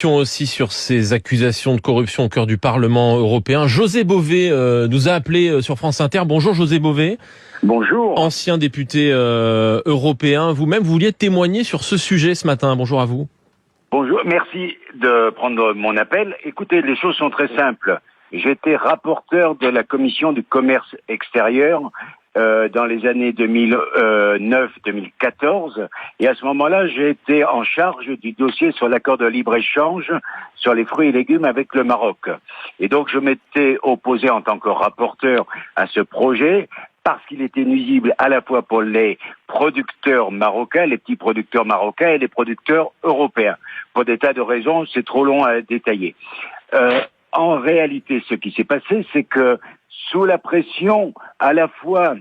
Aussi sur ces accusations de corruption au cœur du Parlement européen. José Bové nous a appelé sur France Inter. Bonjour José Bové. Bonjour. Ancien député européen. Vous-même, vous vouliez témoigner sur ce sujet ce matin. Bonjour à vous. Bonjour, merci de prendre mon appel. Écoutez, les choses sont très simples. J'étais rapporteur de la commission du commerce extérieur dans les années 2009-2014. Et à ce moment-là, j'ai été en charge du dossier sur l'accord de libre-échange sur les fruits et légumes avec le Maroc. Et donc, je m'étais opposé en tant que rapporteur à ce projet parce qu'il était nuisible à la fois pour les producteurs marocains, les petits producteurs marocains et les producteurs européens. Pour des tas de raisons, c'est trop long à détailler. En réalité, ce qui s'est passé, c'est que sous la pression à la fois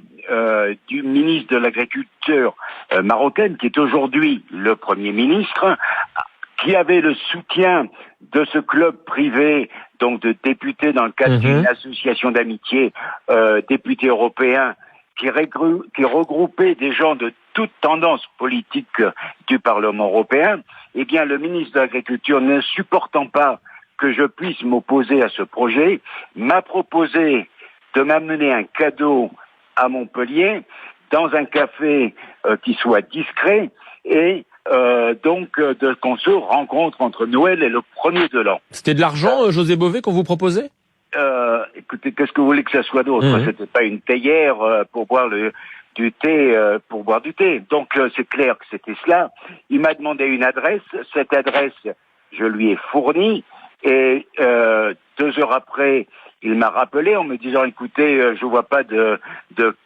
du ministre de l'Agriculture marocaine, qui est aujourd'hui le Premier ministre, qui avait le soutien de ce club privé, donc de députés dans le cadre d'une association d'amitié, députés européens, qui regroupait des gens de toute tendance politique du Parlement européen, eh bien le ministre de l'Agriculture, ne supportant pas que je puisse m'opposer à ce projet, m'a proposé de m'amener un cadeau à Montpellier dans un café qui soit discret et donc qu'on se rencontre entre Noël et le 1er de l'an. C'était de l'argent, José Bové, qu'on vous proposait ? Écoutez, qu'est-ce que vous voulez que ça soit d'autre ? C'était pas une théière pour boire du thé. Donc c'est clair que c'était cela. Il m'a demandé une adresse. Cette adresse, je lui ai fournie. Et 2 heures après, il m'a rappelé en me disant, écoutez, je vois pas de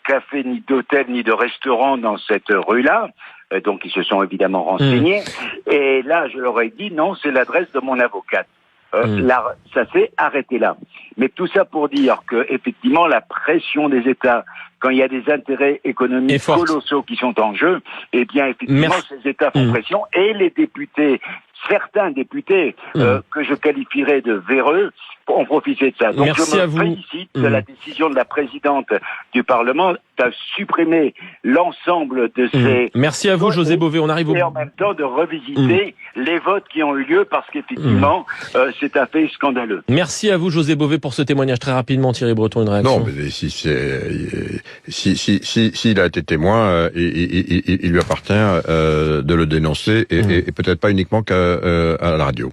café, ni d'hôtel, ni de restaurant dans cette rue-là. Donc ils se sont évidemment renseignés. Et là, je leur ai dit, non, c'est l'adresse de mon avocate. Là, ça s'est arrêté là. Mais tout ça pour dire que, effectivement, la pression des États, quand il y a des intérêts économiques colossaux qui sont en jeu, eh bien, effectivement, ces États font pression et les députés, certains députés que je qualifierais de véreux, ont profité de ça. Donc merci je me félicite de la décision de la présidente du Parlement de supprimer l'ensemble de ces... Merci à vous, José Bové. On arrive au... Et en même temps de revisiter les votes qui ont eu lieu parce qu'effectivement, c'est un fait scandaleux. Merci à vous, José Bové, pour ce témoignage. Très rapidement, Thierry Breton, une réaction. Non, mais s'il a été témoin, il lui appartient de le dénoncer et peut-être pas uniquement qu'à la radio.